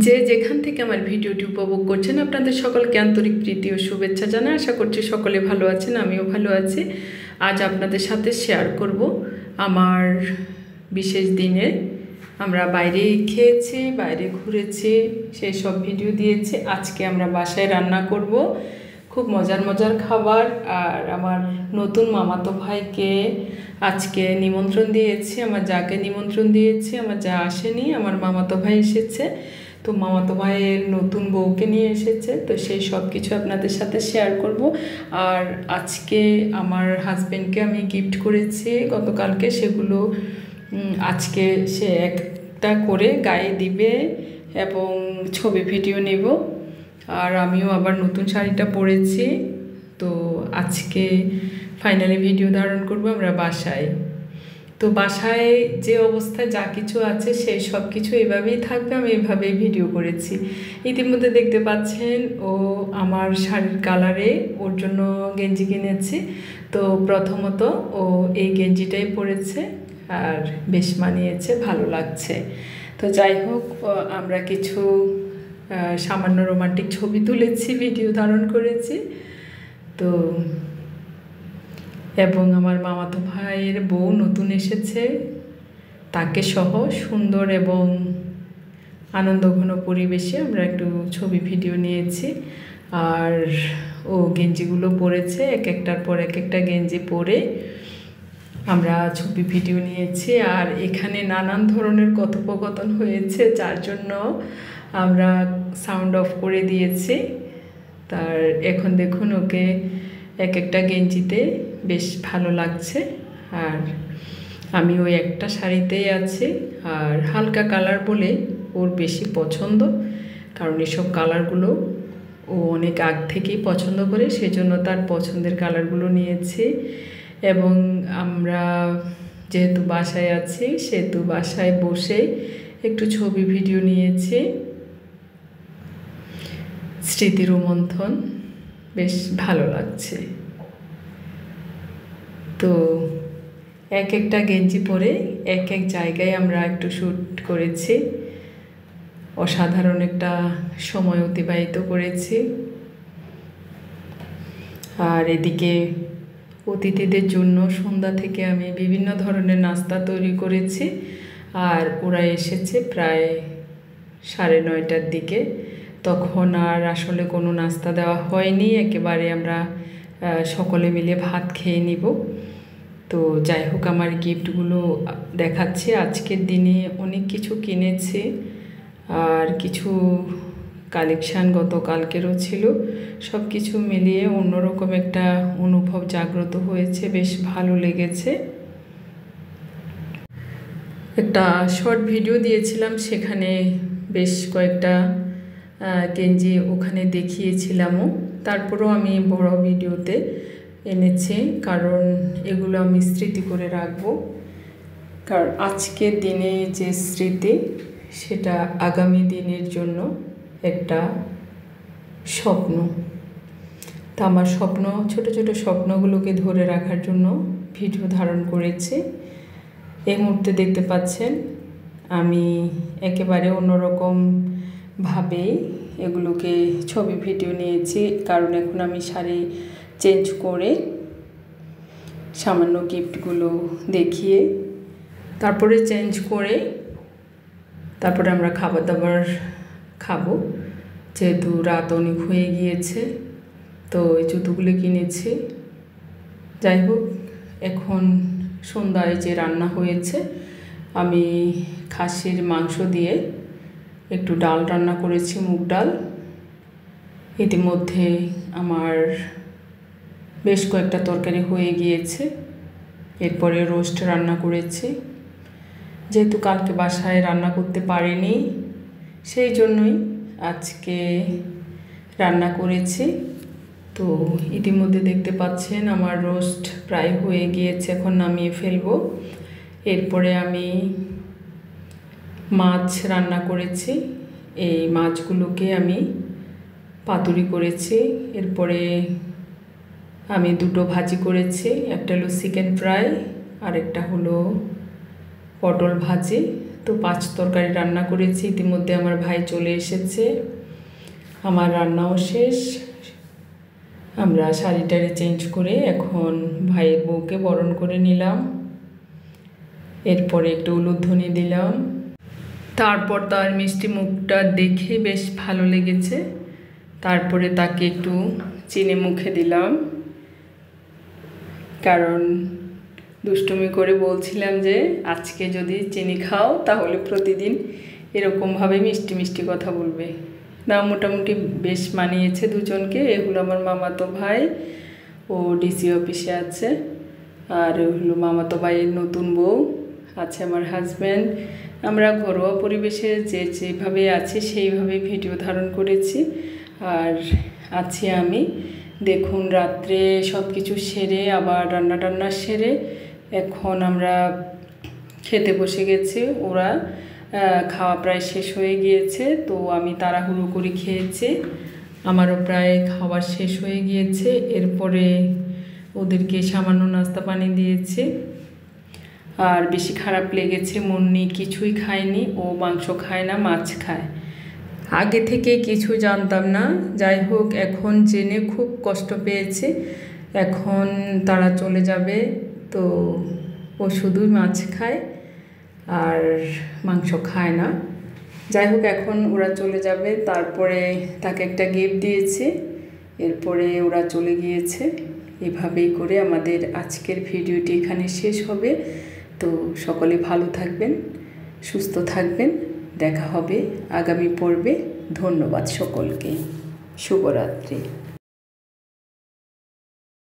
যে যেখান থেকে আমার ভিডিওটি উপভোগ করছেন আপনাদের সকলকে আন্তরিক প্রীতি ও শুভেচ্ছা জানাই। আশা করছি সকলে ভালো আছেন, আমিও ভালো আছি। আজ আপনাদের সাথে শেয়ার করব আমার বিশেষ দিনে আমরা বাইরে খেয়েছি, বাইরে ঘুরেছি, সেই সব ভিডিও দিয়েছি। আজকে আমরা বাসায় রান্না করব খুব মজার মজার খাবার। আর আমার নতুন মামাতো ভাইকে আজকে নিমন্ত্রণ দিয়েছি, আমার যাকে নিমন্ত্রণ দিয়েছি, আমার যা আসেনি, আমার মামাতো ভাই এসেছে। তো মামাতো ভাইয়ের নতুন বউকে নিয়ে এসেছে, তো সেই সব কিছু আপনাদের সাথে শেয়ার করব। আর আজকে আমার হাজব্যান্ডকে আমি গিফট করেছি গতকালকে, সেগুলো আজকে সে একটা করে গায়ে দিবে এবং ছবি ভিডিও নেব। আর আমিও আবার নতুন শাড়িটা পরেছি, তো আজকে ফাইনালি ভিডিও ধারণ করব আমরা বাসায়। তো বাসায় যে অবস্থায় যা কিছু আছে সেই সব কিছু এভাবেই থাকবে, আমি এভাবেই ভিডিও করেছি। ইতিমধ্যে দেখতে পাচ্ছেন ও আমার শাড়ির কালারে ওর জন্য গেঞ্জি কিনেছি। তো প্রথমত ও এই গেঞ্জিটাই পরেছে আর বেশ মানিয়েছে, ভালো লাগছে। তো যাই হোক, আমরা কিছু সামান্য রোমান্টিক ছবি তুলেছি, ভিডিও ধারণ করেছি। তো এবং আমার মামাতো ভাইয়ের বউ নতুন এসেছে, তাকে সহ সুন্দর এবং আনন্দঘন পরিবেশে আমরা একটু ছবি ভিডিও নিয়েছি। আর ও গেঞ্জিগুলো পরেছে, এক একটার পর এক একটা গেঞ্জি পরে আমরা ছবি ভিডিও নিয়েছি। আর এখানে নানান ধরনের কথোপকথন হয়েছে, যার জন্য আমরা সাউন্ড অফ করে দিয়েছি। তার এখন দেখুন ওকে এক একটা গেঞ্জিতে বেশ ভালো লাগছে। আর আমি ওই একটা শাড়িতেই আছি। আর হালকা কালার বলে ওর বেশি পছন্দ, কারণ এসব কালারগুলো ও অনেক আগ থেকেই পছন্দ করে, সেজন্য তার পছন্দের কালারগুলো নিয়েছি। এবং আমরা যেহেতু বাসায় আছি সেহেতু বাসায় বসে একটু ছবি ভিডিও নিয়েছি, স্মৃতি রোমন্থন, বেশ ভালো লাগছে। তো এক একটা গেঞ্জি পরে এক এক জায়গায় আমরা একটু শ্যুট করেছি, অসাধারণ একটা সময় অতিবাহিত করেছি। আর এদিকে অতিথিদের জন্য সন্ধ্যা থেকে আমি বিভিন্ন ধরনের নাস্তা তৈরি করেছি। আর ওরা এসেছে প্রায় 9:30টার দিকে, তখন আর আসলে কোনো নাস্তা দেওয়া হয়নি, একেবারে আমরা সকলে মিলে ভাত খেয়ে নিব। তো যাই হোক, আমার গিফটগুলো দেখাচ্ছি। আজকের দিনে অনেক কিছু কিনেছি, আর কিছু কালেকশান গতকালকেরও ছিল। সব কিছু মিলিয়ে অন্যরকম একটা অনুভব জাগ্রত হয়েছে, বেশ ভালো লেগেছে। একটা শর্ট ভিডিও দিয়েছিলাম, সেখানে বেশ কয়েকটা গেঞ্জি ওখানে দেখিয়েছিলামও। তারপরেও আমি বড় ভিডিওতে এনেছি, কারণ এগুলো আমি স্মৃতি করে রাখবো। কারণ আজকের দিনে যে স্মৃতি, সেটা আগামী দিনের জন্য একটা স্বপ্ন। তা আমার স্বপ্ন, ছোট ছোট স্বপ্নগুলোকে ধরে রাখার জন্য ভিডিও ধারণ করেছি। এই মুহূর্তে দেখতে পাচ্ছেন আমি একেবারে অন্যরকমভাবে এগুলোকে ছবি ভিডিও নিয়েছি, কারণ এখন আমি শাড়ি চেঞ্জ করে সামান্য গিফটগুলো দেখিয়ে তারপরে চেঞ্জ করে তারপরে আমরা খাবার দাবার খাবো, যেহেতু রাত অনেক হয়ে গিয়েছে। তো এই জুতোগুলো কিনেছি। যাই হোক, এখন সন্ধ্যায় যে রান্না হয়েছে, আমি খাসির মাংস দিয়ে একটু ডাল রান্না করেছি, মুগ ডাল। ইতিমধ্যে আমার বেশ কয়েকটা তরকারি হয়ে গিয়েছে। এরপরে রোস্ট রান্না করেছি, যেহেতু কালকে বাসায় রান্না করতে পারিনি, সেই জন্যই আজকে রান্না করেছি। তো ইতিমধ্যে দেখতে পাচ্ছেন আমার রোস্ট প্রায় হয়ে গিয়েছে, এখন নামিয়ে ফেলবো। এরপরে আমি মাছ রান্না করেছি, এই মাছগুলোকে আমি পাতুরি করেছি। এরপরে আমি দুটো ভাজি করেছি, একটা হলো চিকেন ফ্রাই আর একটা হলো পটল ভাজি। তো 5 তরকারি রান্না করেছি। ইতিমধ্যে আমার ভাই চলে এসেছে, আমার রান্নাও শেষ। আমরা শাড়িটারে চেঞ্জ করে এখন ভাইয়ের বউকে বরণ করে নিলাম। এরপরে একটু উলুধ্বনি দিলাম। তারপর তার মিষ্টি মুখটা দেখে বেশ ভালো লেগেছে। তারপরে তাকে একটু চিনি মুখে দিলাম, কারণ দুষ্টুমি করে বলছিলাম যে আজকে যদি চিনি খাও তাহলে প্রতিদিন এরকমভাবে মিষ্টি মিষ্টি কথা বলবে। না, মোটামুটি বেশ মানিয়েছে দুজনকে। এগুলো আমার মামাতো ভাই, ও ডিসি অফিসে আছে। আর হলো মামাতো ভাইয়ের নতুন বউ, আছে আমার হাজব্যান্ড। আমরা ঘরোয়া পরিবেশে যেভাবে আছি সেইভাবে ভিডিও ধারণ করেছি। আর আছি আমি। দেখুন, রাত্রে সব কিছু সেরে আবার রান্না টান্না সেরে এখন আমরা খেতে বসে গেছি। ওরা খাওয়া প্রায় শেষ হয়ে গিয়েছে, তো আমি তাড়াহুড়ো করে খেয়েছি। আমারও প্রায় খাওয়া শেষ হয়ে গিয়েছে। এরপরে ওদেরকে সামান্য নাস্তা পানি দিয়েছি। আর বেশি খারাপ লেগেছে, মুন্নি কিছুই খায়নি। ও মাংস খায় না, মাছ খায়। আগে থেকে কিছু জানতাম না, যাই হোক এখন জেনে খুব কষ্ট পেয়েছে। এখন তারা চলে যাবে, তো ও শুধুই মাছ খায় আর মাংস খায় না। যাই হোক এখন ওরা চলে যাবে। তারপরে তাকে একটা গিফট দিয়েছে, এরপরে ওরা চলে গিয়েছে। এভাবেই করে আমাদের আজকের ভিডিওটি এখানে শেষ হবে। তো সকলে ভালো থাকবেন, সুস্থ থাকবেন। দেখা হবে আগামী পর্বে। ধন্যবাদ সকলকে। শুভরাত্রি।